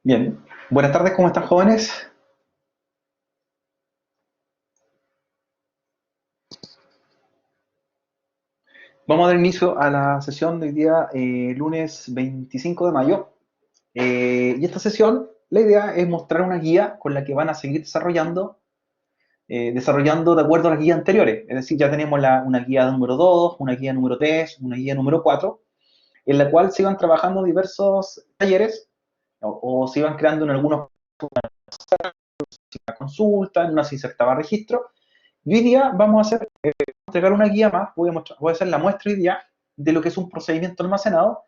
Bien, buenas tardes, ¿cómo están jóvenes? Vamos a dar inicio a la sesión de hoy día, lunes 25 de mayo. Y esta sesión, la idea es mostrar una guía con la que van a seguir desarrollando de acuerdo a las guías anteriores. Es decir, ya tenemos una guía número 2, una guía número 3, una guía número 4, en la cual se iban trabajando diversos talleres o se iban creando en algunos una consulta, en una se insertaba registro. Y hoy día vamos a entregar una guía más, voy a hacer la muestra hoy día de lo que es un procedimiento almacenado.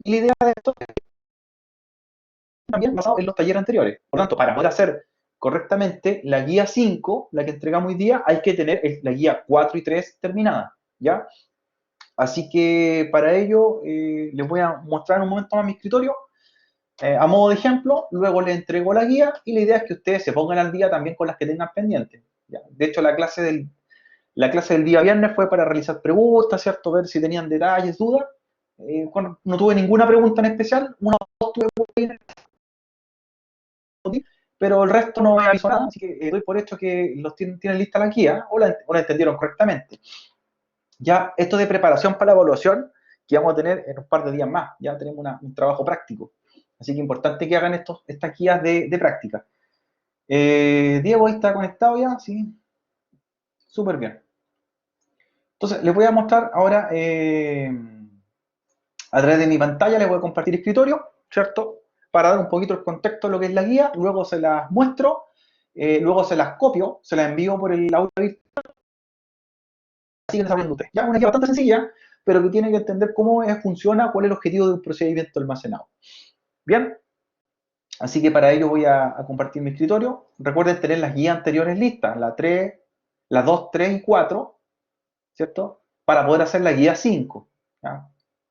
Y la idea de esto es también basado en los talleres anteriores. Por lo tanto, para poder hacer correctamente la guía 5, la que entregamos hoy día, hay que tener la guía 4 y 3 terminada, ¿ya? Así que para ello les voy a mostrar en un momento más mi escritorio a modo de ejemplo, luego les entrego la guía y la idea es que ustedes se pongan al día también con las que tengan pendientes. ¿Ya? De hecho, la clase del día viernes fue para realizar preguntas, ¿cierto? Ver si tenían detalles, dudas. No tuve ninguna pregunta en especial, una o dos tuve, pero el resto no me avisó nada, así que doy por hecho que los tienen lista la guía o la entendieron correctamente. Ya esto de preparación para la evaluación que vamos a tener en un par de días más, ya tenemos un trabajo práctico. Así que importante que hagan estas guías de práctica. Diego ahí está conectado ya, sí, súper bien. Entonces, les voy a mostrar ahora, a través de mi pantalla, les voy a compartir escritorio, ¿cierto? Para dar un poquito el contexto de lo que es la guía, luego se las muestro, luego se las copio, se las envío por el audio virtual, siguen desarrollando ustedes. Ya, una guía bastante sencilla, pero que tiene que entender cómo funciona, cuál es el objetivo de un procedimiento almacenado. Bien, así que para ello voy a compartir mi escritorio. Recuerden tener las guías anteriores listas, la 3, las 2, 3 y 4, ¿cierto? Para poder hacer la guía 5. ¿ya?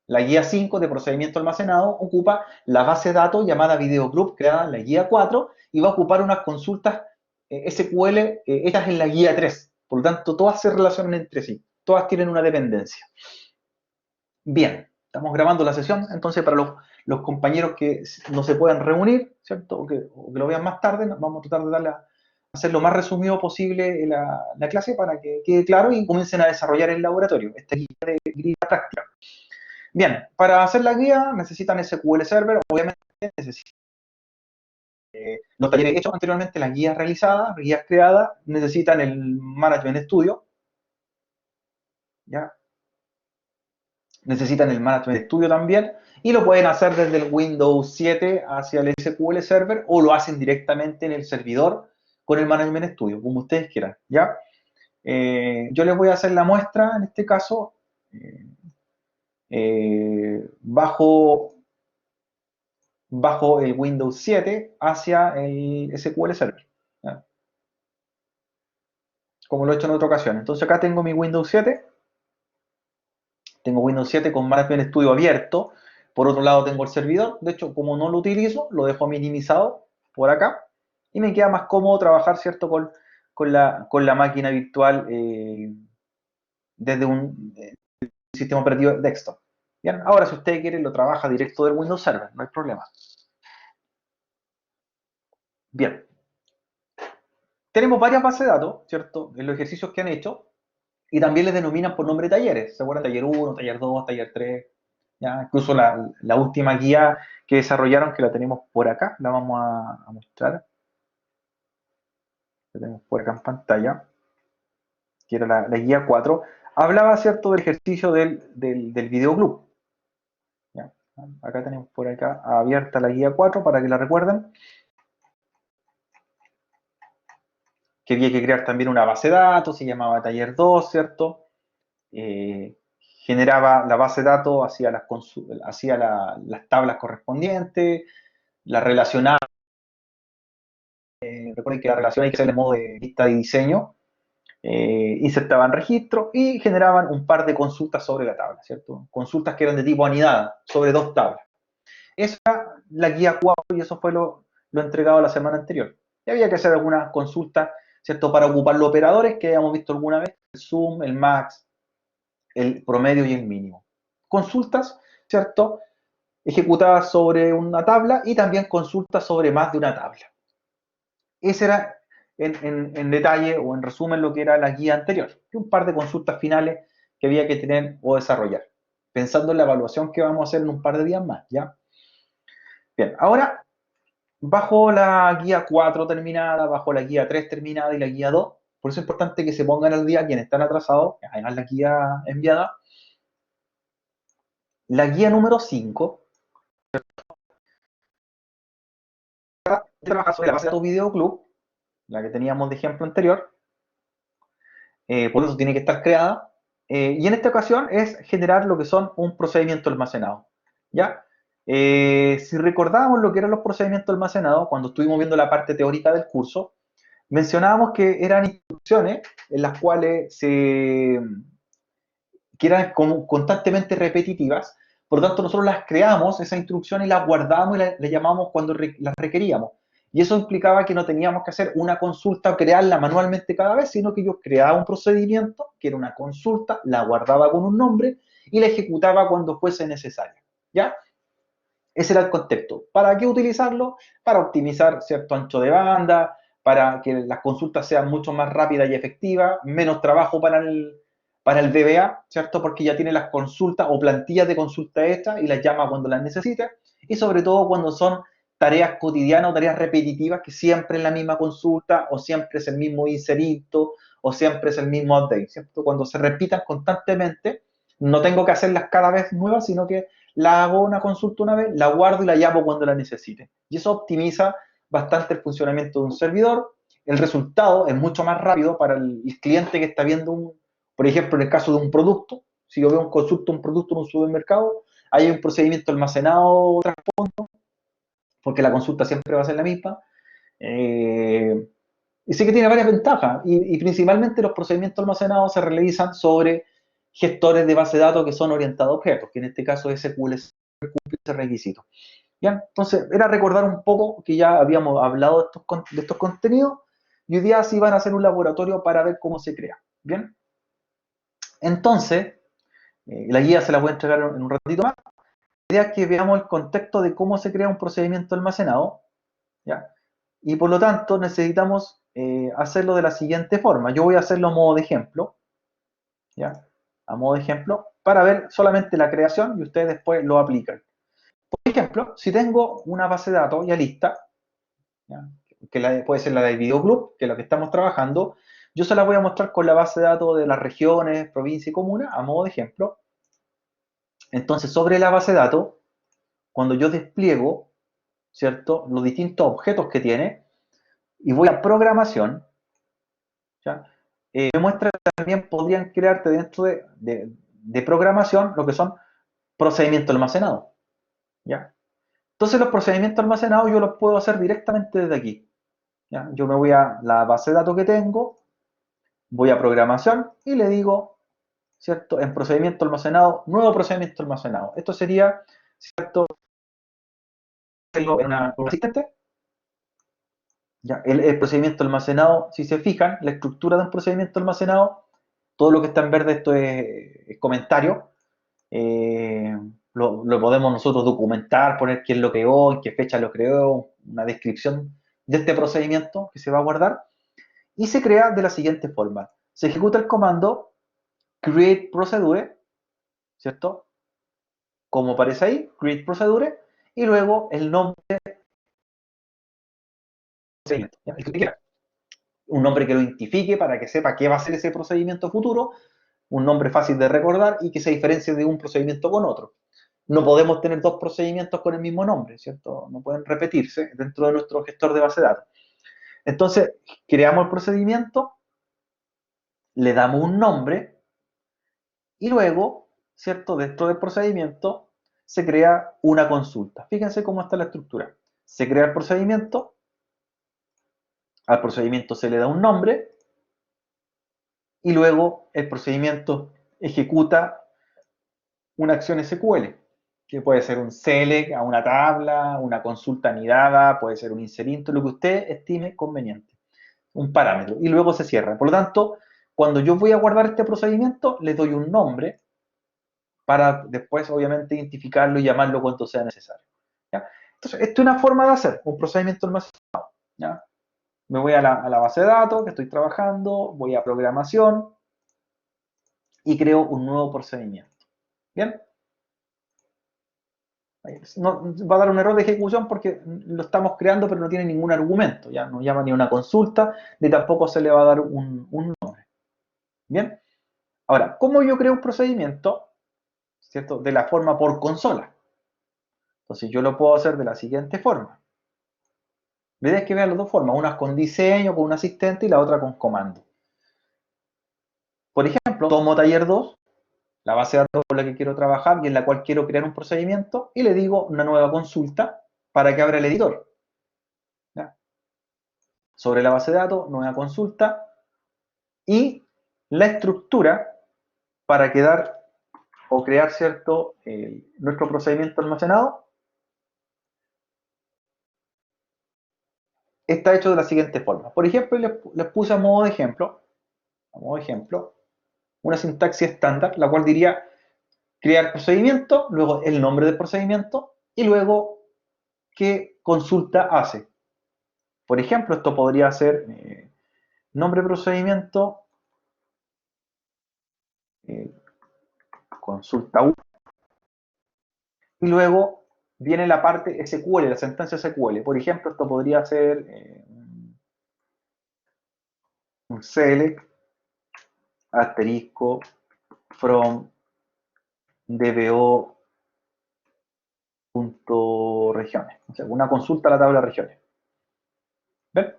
La guía 5 de procedimiento almacenado ocupa la base de datos llamada videogroup creada en la guía 4 y va a ocupar unas consultas SQL hechas en la guía 3. Por lo tanto, todas se relacionan entre sí. Todas tienen una dependencia. Bien, estamos grabando la sesión, entonces para los compañeros que no se puedan reunir, ¿cierto? O que lo vean más tarde, vamos a tratar de hacer lo más resumido posible la clase para que quede claro y comiencen a desarrollar el laboratorio, esta guía práctica. Bien, para hacer la guía necesitan SQL Server, obviamente necesitan los talleres hechos anteriormente, las guías realizadas, guías creadas, necesitan el Management Studio, ¿ya? Necesitan el Management Studio también, y lo pueden hacer desde el Windows 7 hacia el SQL Server, o lo hacen directamente en el servidor con el Management Studio, como ustedes quieran, ¿ya? Yo les voy a hacer la muestra, en este caso, bajo el Windows 7 hacia el SQL Server, ¿ya? Como lo he hecho en otra ocasión. Entonces acá tengo mi Windows 7, tengo Windows 7 con Management Studio abierto, por otro lado tengo el servidor, de hecho como no lo utilizo, lo dejo minimizado por acá, y me queda más cómodo trabajar, ¿cierto?, con la máquina virtual desde un sistema operativo desktop. Bien, ahora si usted quiere lo trabaja directo del Windows Server, no hay problema. Bien, tenemos varias bases de datos, ¿cierto?, en los ejercicios que han hecho, y también les denominan por nombre de talleres. ¿Se acuerdan? Taller 1, taller 2, taller 3. ¿Ya? Incluso la última guía que desarrollaron, que la tenemos por acá, la vamos a mostrar. La tenemos por acá en pantalla, que era la guía 4. Hablaba, ¿cierto?, del ejercicio del videoclub. ¿Ya? Acá tenemos por acá abierta la guía 4 para que la recuerden. Que había que crear también una base de datos, se llamaba taller 2, ¿cierto? Eh, generaba la base de datos, hacía las tablas correspondientes, la relacionaba. Recuerden que la relación hay que hacer en modo de lista de diseño, insertaban registros y generaban un par de consultas sobre la tabla, ¿cierto? Consultas que eran de tipo anidada, sobre dos tablas. Esa era la guía 4 y eso fue lo entregado la semana anterior. Y había que hacer algunas consultas, ¿cierto?, para ocupar los operadores que habíamos visto alguna vez, el sum, el max, el promedio y el mínimo. Consultas, ¿cierto?, ejecutadas sobre una tabla y también consultas sobre más de una tabla. Ese era en detalle o en resumen lo que era la guía anterior, y un par de consultas finales que había que tener o desarrollar, pensando en la evaluación que vamos a hacer en un par de días más, ¿ya? Bien, ahora, bajo la guía 4 terminada, bajo la guía 3 terminada y la guía 2, por eso es importante que se pongan al día quienes están atrasados, que hagan la guía enviada. La guía número 5 trabaja sobre la base de tu videoclub, la que teníamos de ejemplo anterior, por eso tiene que estar creada, y en esta ocasión es generar lo que son un procedimiento almacenado, ¿ya? Si recordamos lo que eran los procedimientos almacenados, cuando estuvimos viendo la parte teórica del curso, mencionábamos que eran instrucciones en las cuales que eran constantemente repetitivas, por lo tanto nosotros las creamos, esas instrucciones, y las guardábamos y las llamamos cuando las requeríamos. Y eso implicaba que no teníamos que hacer una consulta o crearla manualmente cada vez, sino que yo creaba un procedimiento, que era una consulta, la guardaba con un nombre y la ejecutaba cuando fuese necesario, ¿ya? Ese era el contexto. ¿Para qué utilizarlo? Para optimizar cierto ancho de banda, para que las consultas sean mucho más rápidas y efectivas, menos trabajo para el DBA, ¿cierto? Porque ya tiene las consultas o plantillas de consulta hechas y las llama cuando las necesite, y sobre todo cuando son tareas cotidianas o tareas repetitivas que siempre es la misma consulta o siempre es el mismo inserito o siempre es el mismo update, ¿cierto? Cuando se repitan constantemente, no tengo que hacerlas cada vez nuevas, sino que la hago una consulta una vez, la guardo y la llamo cuando la necesite. Y eso optimiza bastante el funcionamiento de un servidor. El resultado es mucho más rápido para el cliente que está viendo por ejemplo, en el caso de un producto, si yo veo un consulto un producto en un supermercado, hay un procedimiento almacenado trasfondo, porque la consulta siempre va a ser la misma. Y sí que tiene varias ventajas, y principalmente los procedimientos almacenados se realizan sobre gestores de base de datos que son orientados a objetos, que en este caso SQL cumple ese requisito. Bien, entonces era recordar un poco que ya habíamos hablado de estos contenidos, y hoy día sí van a hacer un laboratorio para ver cómo se crea. Bien, entonces, la guía se la voy a entregar en un ratito más. La idea es que veamos el contexto de cómo se crea un procedimiento almacenado, ¿ya? Y por lo tanto necesitamos hacerlo de la siguiente forma. Yo voy a hacerlo a modo de ejemplo, ¿ya? A modo de ejemplo, para ver solamente la creación y ustedes después lo aplican. Por ejemplo, si tengo una base de datos ya lista, ¿ya? Que puede ser la del videoclub, que es la que estamos trabajando, yo se la voy a mostrar con la base de datos de las regiones, provincia y comuna, a modo de ejemplo. Entonces, sobre la base de datos, cuando yo despliego, ¿cierto?, los distintos objetos que tiene, y voy a programación, ¿ya? Me muestra que también podrían crearte dentro de programación lo que son procedimientos almacenados, ¿ya? Entonces los procedimientos almacenados yo los puedo hacer directamente desde aquí, ¿ya? Yo me voy a la base de datos que tengo, voy a programación y le digo, ¿cierto?, en procedimiento almacenado, nuevo procedimiento almacenado. Esto sería, ¿cierto?, en un asistente. Ya, el procedimiento almacenado, si se fijan, la estructura de un procedimiento almacenado, todo lo que está en verde, esto es comentario. eh, lo podemos nosotros documentar, poner quién lo creó, en qué fecha lo creó, una descripción de este procedimiento que se va a guardar, y se crea de la siguiente forma. Se ejecuta el comando create procedure, ¿cierto? Como aparece ahí, create procedure, y luego el nombre del procedimiento, ¿ya? El que quiera. Un nombre que lo identifique para que sepa qué va a ser ese procedimiento futuro, un nombre fácil de recordar y que se diferencie de un procedimiento con otro. No podemos tener dos procedimientos con el mismo nombre, ¿cierto? No pueden repetirse dentro de nuestro gestor de base de datos. Entonces, creamos el procedimiento, le damos un nombre y luego, ¿cierto? Dentro del procedimiento se crea una consulta. Fíjense cómo está la estructura. Se crea el procedimiento, al procedimiento se le da un nombre y luego el procedimiento ejecuta una acción SQL, que puede ser un select a una tabla, una consulta anidada, puede ser un inserinto, lo que usted estime conveniente, un parámetro, y luego se cierra. Por lo tanto, cuando yo voy a guardar este procedimiento, le doy un nombre para después, obviamente, identificarlo y llamarlo cuando sea necesario. ¿Ya? Entonces, esta es una forma de hacer un procedimiento almacenado. ¿Ya? Me voy a la base de datos que estoy trabajando, voy a programación y creo un nuevo procedimiento. ¿Bien? No, va a dar un error de ejecución porque lo estamos creando pero no tiene ningún argumento, ya no llama ni una consulta, ni tampoco se le va a dar un nombre. Bien, ahora, ¿cómo yo creo un procedimiento? ¿Cierto? De la forma por consola. Entonces yo lo puedo hacer de la siguiente forma. La idea es que vean las dos formas, una con diseño, con un asistente y la otra con comando. Por ejemplo, tomo taller 2, la base de datos con la que quiero trabajar y en la cual quiero crear un procedimiento y le digo una nueva consulta para que abra el editor. ¿Ya? Sobre la base de datos, nueva consulta y la estructura para quedar o crear cierto nuestro procedimiento almacenado está hecho de la siguiente forma. Por ejemplo, les puse a modo de ejemplo, una sintaxis estándar, la cual diría crear procedimiento, luego el nombre del procedimiento y luego qué consulta hace. Por ejemplo, esto podría ser nombre procedimiento, eh, consulta 1, y luego viene la parte SQL, la sentencia SQL. Por ejemplo, esto podría ser un select asterisco from dbo.regiones. O sea, una consulta a la tabla de regiones. ¿Ven?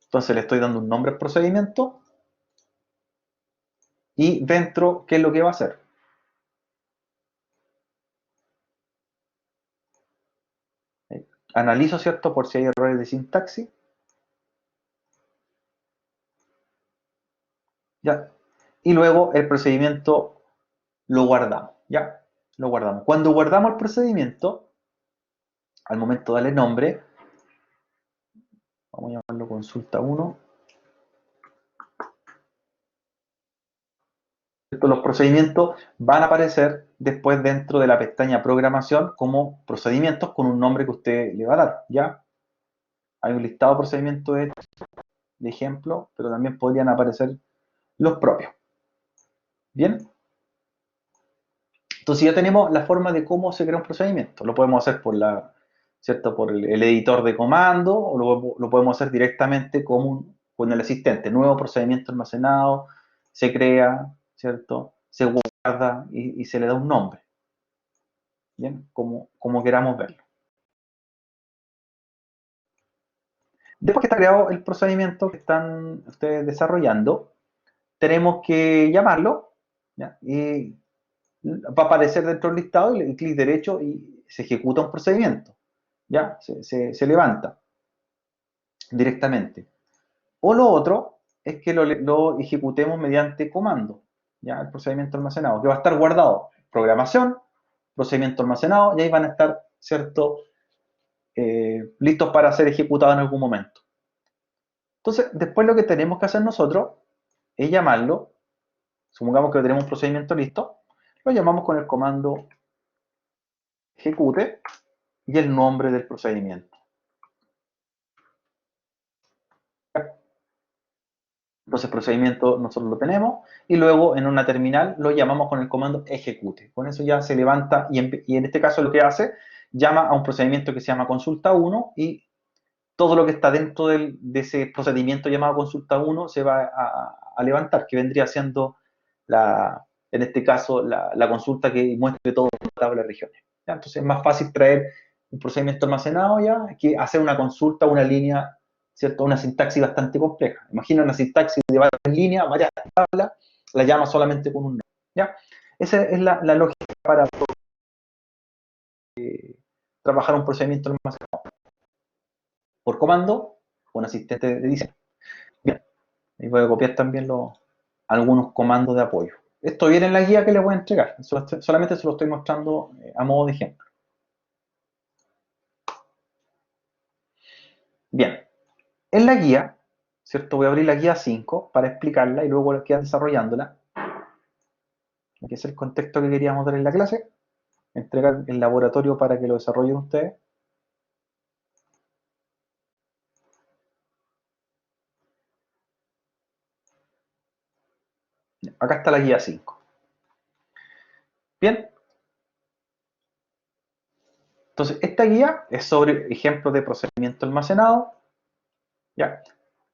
Entonces le estoy dando un nombre al procedimiento y dentro, ¿qué es lo que va a hacer? Analizo, ¿cierto? Por si hay errores de sintaxis. ¿Ya? Y luego el procedimiento lo guardamos. ¿Ya? Lo guardamos. Cuando guardamos el procedimiento, al momento de darle nombre, vamos a llamarlo consulta 1. Los procedimientos van a aparecer después dentro de la pestaña programación como procedimientos con un nombre que usted le va a dar. ¿Ya? Hay un listado de procedimientos de ejemplo, pero también podrían aparecer los propios. ¿Bien? Entonces ya tenemos la forma de cómo se crea un procedimiento. Lo podemos hacer ¿cierto? Por el editor de comando o lo podemos hacer directamente con el asistente. Nuevo procedimiento almacenado, se crea, ¿cierto? Se guarda y se le da un nombre. ¿Bien? Como queramos verlo. Después que está creado el procedimiento que están ustedes desarrollando, tenemos que llamarlo, ¿ya? Y va a aparecer dentro del listado y clic derecho y se ejecuta un procedimiento. ¿Ya? Se levanta directamente. O lo otro es que lo ejecutemos mediante comando, ¿ya? El procedimiento almacenado, que va a estar guardado. Programación, procedimiento almacenado, y ahí van a estar, ¿cierto? Listos para ser ejecutados en algún momento. Entonces, después lo que tenemos que hacer nosotros es llamarlo, supongamos que tenemos un procedimiento listo, lo llamamos con el comando ejecute y el nombre del procedimiento. Entonces, procedimiento nosotros lo tenemos y luego en una terminal lo llamamos con el comando ejecute. Con eso ya se levanta y en este caso lo que hace, llama a un procedimiento que se llama consulta 1 y todo lo que está dentro de ese procedimiento llamado consulta 1 se va a levantar, que vendría siendo, en este caso, la consulta que muestre toda la tabla de regiones. ¿Ya? Entonces es más fácil traer un procedimiento almacenado ya que hacer una consulta, una línea, ¿cierto? Una sintaxis bastante compleja. Imagina una sintaxis de varias líneas, varias tablas, la llama solamente con un nombre. ¿Ya? Esa es la lógica para trabajar un procedimiento almacenado. Por comando, con asistente de diseño. Bien, y voy a copiar también algunos comandos de apoyo. Esto viene en la guía que les voy a entregar, solamente se lo estoy mostrando a modo de ejemplo. Bien, en la guía, ¿cierto? Voy a abrir la guía 5 para explicarla y luego quedar desarrollándola. que es el contexto que queríamos dar en la clase, entregar el laboratorio para que lo desarrollen ustedes. Acá está la guía 5. Bien. Entonces, esta guía es sobre ejemplos de procedimiento almacenado. Ya.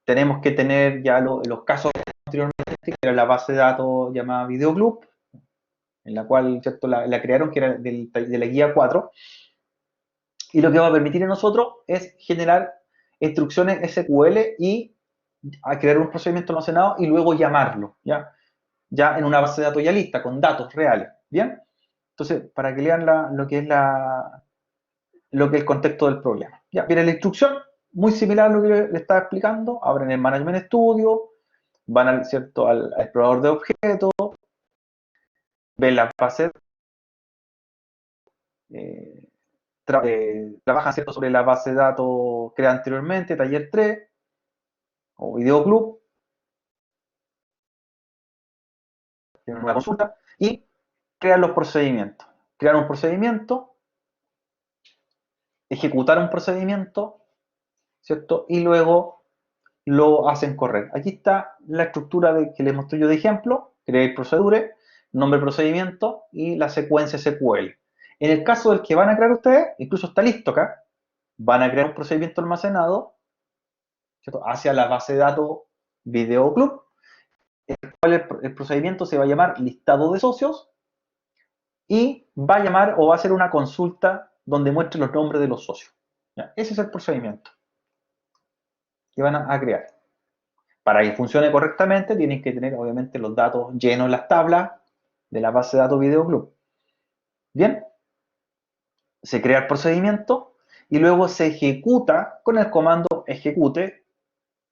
Tenemos que tener ya los casos anteriormente, que era la base de datos llamada Videoclub, en la cual, ¿cierto?, la crearon, que era de la guía 4. Y lo que va a permitir a nosotros es generar instrucciones SQL y a crear un procedimiento almacenado y luego llamarlo, ya en una base de datos ya lista, con datos reales, ¿bien? Entonces, para que lean lo que es el contexto del problema. Ya, viene la instrucción, muy similar a lo que le estaba explicando. Abren el Management Studio, van al explorador de objetos, ven la base, trabajan, ¿cierto?, sobre la base de datos creada anteriormente, Taller 3 o Videoclub, tienen una consulta y crean los procedimientos. Crear un procedimiento, ejecutar un procedimiento, ¿cierto? Y luego lo hacen correr. Aquí está la estructura que les mostré yo de ejemplo: create procedure, nombre procedimiento y la secuencia SQL. En el caso del que van a crear ustedes, incluso está listo acá, van a crear un procedimiento almacenado, ¿cierto?, hacia la base de datos Videoclub, el cual el procedimiento se va a llamar listado de socios y va a llamar o va a hacer una consulta donde muestre los nombres de los socios. ¿Ya? Ese es el procedimiento que van a crear. Para que funcione correctamente, tienen que tener, obviamente, los datos llenos en las tablas de la base de datos Videoclub. Bien, se crea el procedimiento y luego se ejecuta con el comando ejecute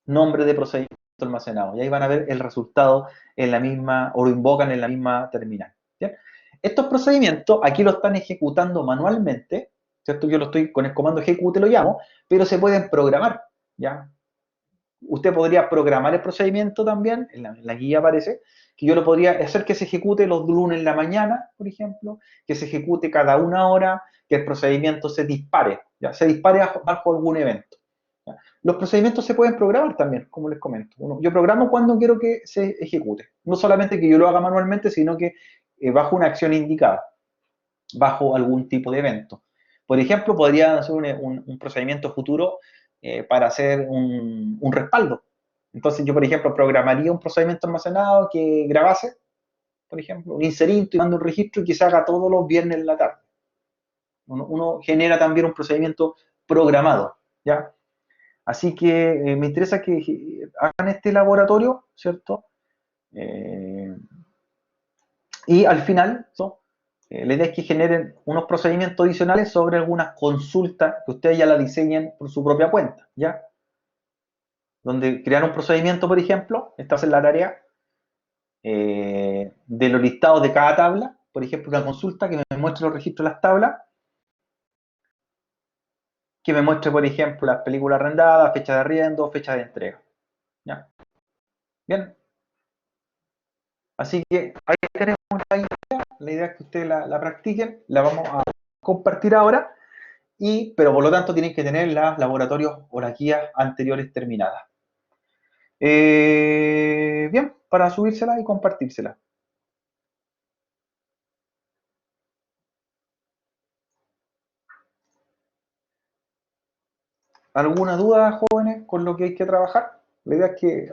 nombre de procedimiento almacenado. Y ahí van a ver el resultado en la misma, o lo invocan en la misma terminal. ¿Bien? Estos procedimientos aquí lo están ejecutando manualmente, ¿cierto? Yo lo estoy con el comando ejecute, lo llamo, pero se pueden programar, ¿ya? Usted podría programar el procedimiento también, en la guía aparece, que yo lo podría hacer que se ejecute los lunes en la mañana, por ejemplo, que se ejecute cada 1 hora, que el procedimiento se dispare, ¿ya? Se dispare bajo algún evento. ¿Ya? Los procedimientos se pueden programar también, como les comento. Yo programo cuando quiero que se ejecute. No solamente que yo lo haga manualmente, sino que bajo una acción indicada, bajo algún tipo de evento. Por ejemplo, podría hacer un procedimiento futuro para hacer un respaldo. Entonces yo, por ejemplo, programaría un procedimiento almacenado que grabase, por ejemplo, un inserito y mando un registro y que se haga todos los viernes en la tarde. Uno genera también un procedimiento programado, ¿ya? Así que me interesa que hagan este laboratorio, ¿cierto? Y al final, ¿no?, la idea es que generen unos procedimientos adicionales sobre algunas consultas que ustedes ya la diseñen por su propia cuenta, ¿ya? Donde crear un procedimiento, por ejemplo, esta es la tarea de los listados de cada tabla, por ejemplo, una consulta que me muestre los registros de las tablas, que me muestre, por ejemplo, las películas arrendadas, fecha de arriendo, fecha de entrega, ¿ya? Bien. Así que ahí tenemos la idea es que ustedes la practiquen, la vamos a compartir ahora. Pero por lo tanto tienen que tener los laboratorios o las guías anteriores terminadas. Bien, para subírsela y compartírsela. ¿Alguna duda, jóvenes, con lo que hay que trabajar? La idea es que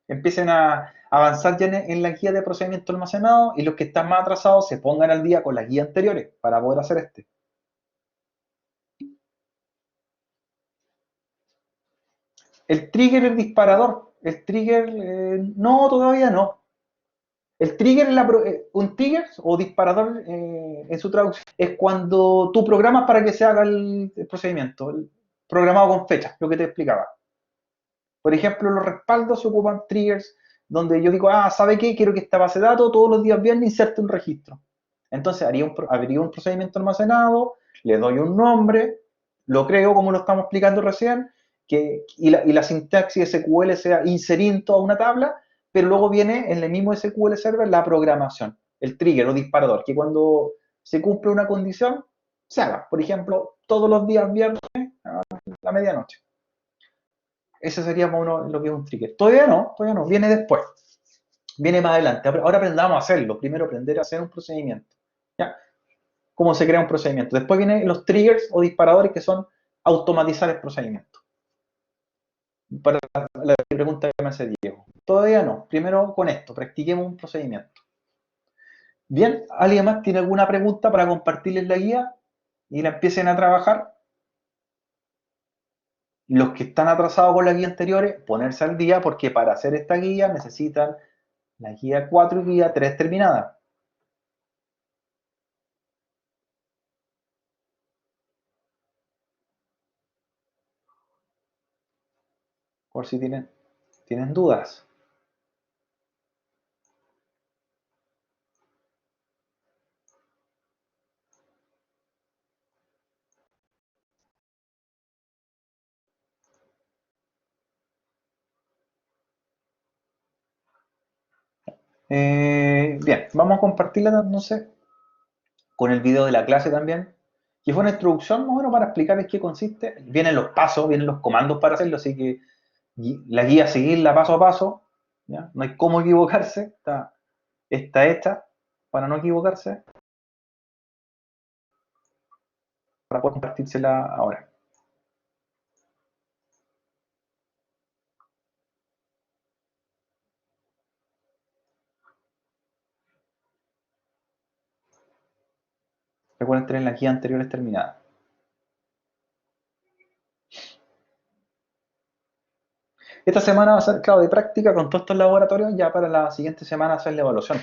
empiecen a avanzar ya en la guía de procedimiento almacenado y los que están más atrasados se pongan al día con las guías anteriores para poder hacer este. El trigger, el disparador. El trigger, no, todavía no. El trigger, un trigger o disparador en su traducción, es cuando tú programas para que se haga el procedimiento, programado con fecha, lo que te explicaba. Por ejemplo, los respaldos se ocupan triggers donde yo digo, ¿sabe qué? Quiero que esta base de datos todos los días viernes inserte un registro. Entonces abriría un procedimiento almacenado, le doy un nombre, lo creo como lo estamos explicando recién, y la sintaxis SQL sea inserir en toda una tabla, pero luego viene en el mismo SQL Server la programación. el trigger o disparador, que cuando se cumple una condición, se haga. Por ejemplo, todos los días viernes a la medianoche. Ese sería más o menos lo que es un trigger. Todavía no, viene después. Viene más adelante. Ahora aprendamos a hacerlo. Primero aprender a hacer un procedimiento. ¿Ya? Cómo se crea un procedimiento. Después vienen los triggers o disparadores que son automatizar el procedimiento. Para la pregunta que me hace Diego. Todavía no. Primero con esto, practiquemos un procedimiento. Bien, ¿alguien más tiene alguna pregunta para compartirles la guía y la empiecen a trabajar? Los que están atrasados con la guía anteriores, ponerse al día porque para hacer esta guía necesitan la guía 4 y guía 3 terminada. Por si tienen dudas. Bien, vamos a compartirla, no sé, con el video de la clase también, que fue una introducción más o menos para explicar en qué consiste. Vienen los pasos, vienen los comandos para hacerlo, así que la guía seguirla paso a paso, ¿ya? No hay cómo equivocarse, está hecha para no equivocarse, para poder compartírsela ahora. Recuerden tener las guías anteriores terminadas. Esta semana va a ser, claro, de práctica con todos estos laboratorios, ya para la siguiente semana hacer la evaluación.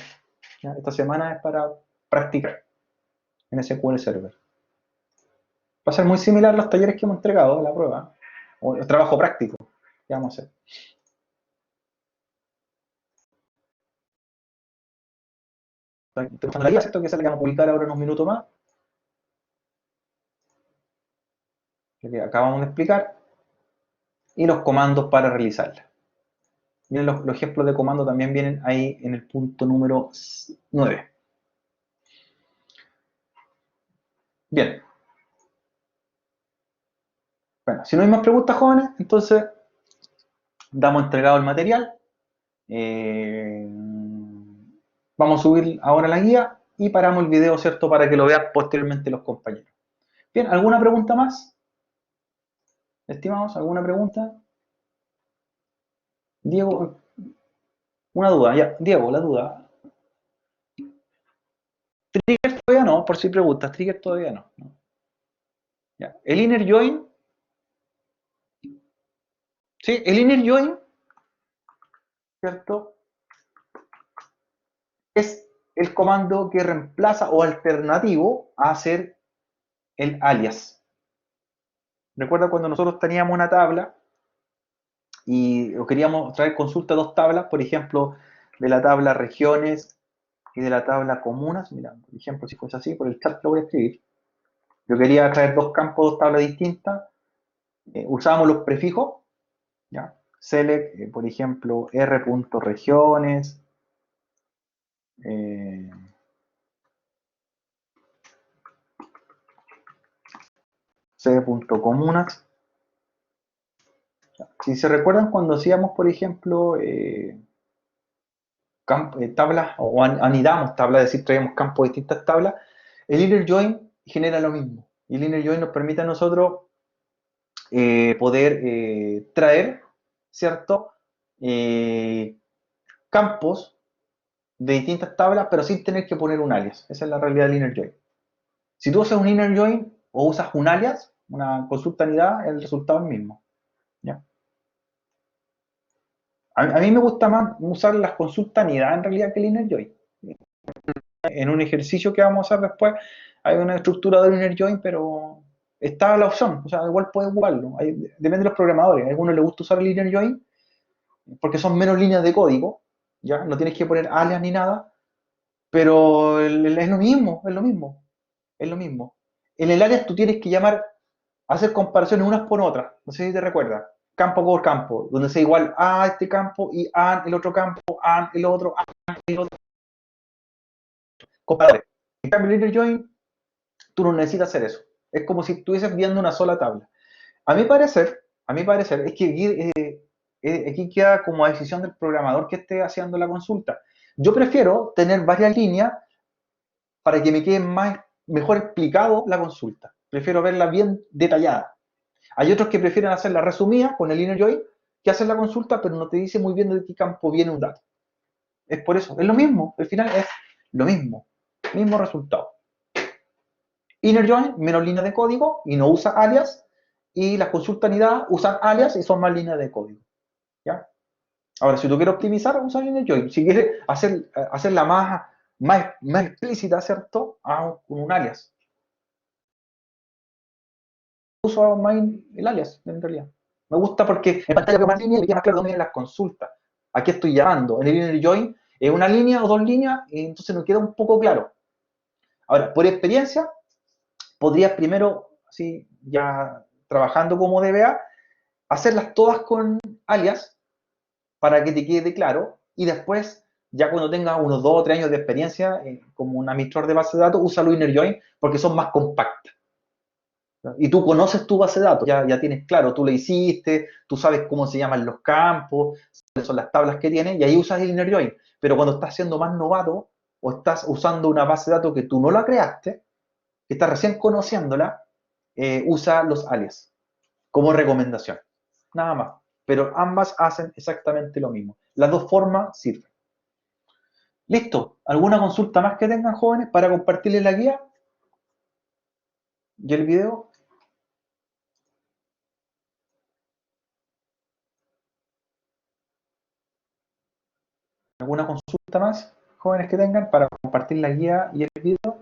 ¿Ya? Esta semana es para practicar en SQL Server. Va a ser muy similar a los talleres que hemos entregado, la prueba, o el trabajo práctico que vamos a hacer. Entonces, la guía, ¿cierto? Que se la vamos a publicar ahora en unos minutos más, que acabamos de explicar, y los comandos para realizarla. Miren, los ejemplos de comando también vienen ahí en el punto número 9. Bien. Bueno, si no hay más preguntas, jóvenes, entonces damos entregado el material. Vamos a subir ahora la guía y paramos el video, ¿cierto? Para que lo vean posteriormente los compañeros. Bien, ¿alguna pregunta más? Estimados, ¿alguna pregunta? Diego, una duda, ya. Diego, la duda. Trigger todavía no, por si preguntas, trigger todavía no. Ya. El inner join, ¿sí? El inner join, ¿cierto? Es el comando que reemplaza o alternativo a hacer el alias. Recuerda cuando nosotros teníamos una tabla y queríamos traer consulta a dos tablas, por ejemplo, de la tabla regiones y de la tabla comunas. Mira, por ejemplo, si fuese así, por el chat lo voy a escribir. Yo quería traer dos campos, dos tablas distintas. Usábamos los prefijos, ¿ya? Select, por ejemplo, r.regiones, c.comunas. Si se recuerdan cuando hacíamos, por ejemplo, tablas o anidamos tablas, es decir, traíamos campos de distintas tablas, el inner join genera lo mismo. Y el inner join nos permite a nosotros poder traer, ¿cierto? Campos de distintas tablas, pero sin tener que poner un alias. Esa es la realidad del inner join. Si tú usas un inner join o usas un alias, una consulta anidada, el resultado es el mismo. ¿Ya? A mí me gusta más usar las consultas anidadas en realidad que el inner join. En un ejercicio que vamos a hacer después, hay una estructura de inner join, pero está la opción, o sea, igual puedes jugarlo. Depende de los programadores. A algunos les gusta usar el inner join porque son menos líneas de código, ya no tienes que poner alias ni nada, pero es lo mismo, es lo mismo, es lo mismo. En el alias tú tienes que llamar, hacer comparaciones unas por otras, no sé si te recuerdas, campo por campo, donde sea igual a este campo y a el otro campo, a el otro, a el otro. comparadores. En cambio, el inner join, tú no necesitas hacer eso. Es como si estuvieses viendo una sola tabla. A mi parecer, es que aquí queda como a decisión del programador que esté haciendo la consulta. Yo prefiero tener varias líneas para que me quede mejor explicado la consulta. Prefiero verla bien detallada. Hay otros que prefieren hacerla resumida con el inner join, que hacen la consulta, pero no te dice muy bien de qué campo viene un dato. Es por eso, es lo mismo, al final es lo mismo resultado. Inner join, menos líneas de código y no usa alias, y las consultas anidadas usan alias y son más líneas de código. ¿Ya? Ahora, si tú quieres optimizar, usa inner join. Si quieres hacerla más explícita, ¿cierto? Con un alias. Uso más el alias, en realidad. Me gusta porque en pantalla veo más líneas y me queda más claro dónde vienen las consultas. Aquí estoy llamando. En el inner join es una línea o dos líneas, y entonces nos queda un poco claro. Ahora, por experiencia, podrías primero, así, ya trabajando como DBA, hacerlas todas con alias para que te quede claro, y después, ya cuando tengas unos 2 o 3 años de experiencia como un administrador de base de datos, usa los inner join porque son más compactas. ¿No? Y tú conoces tu base de datos, ya tienes claro, tú la hiciste, tú sabes cómo se llaman los campos, cuáles son las tablas que tiene, y ahí usas el inner join. Pero cuando estás siendo más novato o estás usando una base de datos que tú no la creaste, que estás recién conociéndola, usa los alias como recomendación. Nada más. Pero ambas hacen exactamente lo mismo. Las dos formas sirven. ¿Listo? ¿Alguna consulta más que tengan, jóvenes, para compartirles la guía y el video? ¿Alguna consulta más, jóvenes, que tengan para compartir la guía y el video?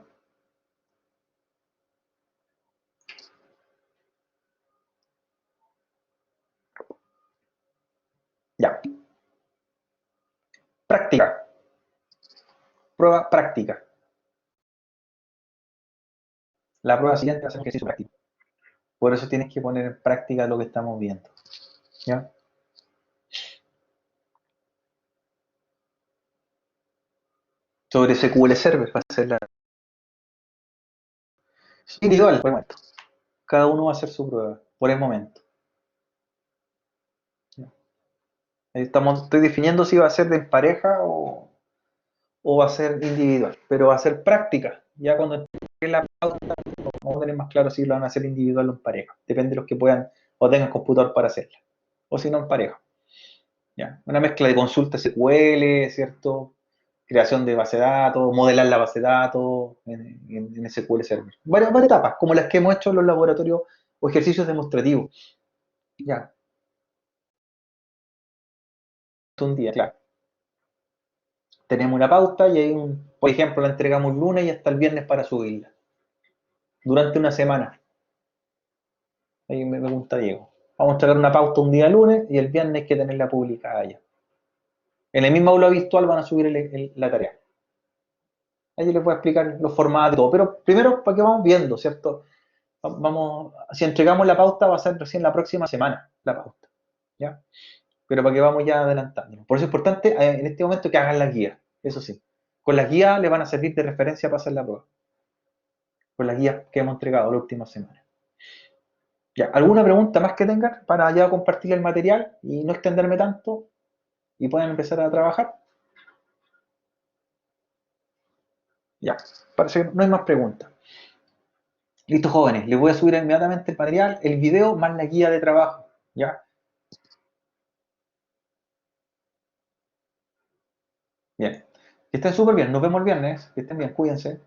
Ya. Práctica. Prueba práctica. La prueba siguiente va a ser un ejercicio práctico. Por eso tienes que poner en práctica lo que estamos viendo. ¿Ya? Sobre SQL Server va a ser la individual por el momento. Cada uno va a hacer su prueba por el momento. ¿Ya? Estoy definiendo si va a ser de pareja o va a ser individual, pero va a ser práctica. Ya cuando entregue la pauta, vamos a tener más claro si lo van a hacer individual o en pareja. Depende de los que puedan o tengan computador para hacerla. O si no, en pareja. ¿Ya? Una mezcla de consulta SQL, ¿cierto? Creación de base de datos, modelar la base de datos en SQL Server. Varias etapas, como las que hemos hecho en los laboratorios o ejercicios demostrativos. Ya, un día, claro. Tenemos una pauta y por ejemplo, la entregamos el lunes y hasta el viernes para subirla. Durante una semana. Ahí me pregunta Diego. Vamos a entregar una pauta un día lunes y el viernes hay que tenerla publicada ya. En el mismo aula virtual van a subir la tarea. Ahí les voy a explicar los formatos y todo. Pero primero, para que vamos viendo, ¿cierto? Si entregamos la pauta, va a ser recién la próxima semana la pauta. ¿Ya? Pero para que vamos ya adelantando. Por eso es importante en este momento que hagan las guías. Eso sí. Con las guías les van a servir de referencia para hacer la prueba. Con las guías que hemos entregado la última semana. Ya, ¿alguna pregunta más que tengan para ya compartir el material y no extenderme tanto y puedan empezar a trabajar? Ya, parece que no hay más preguntas. Listo, jóvenes, les voy a subir inmediatamente el material, el video más la guía de trabajo. ¿Ya? Bien. Que estén súper bien, nos vemos el viernes, que estén bien, cuídense.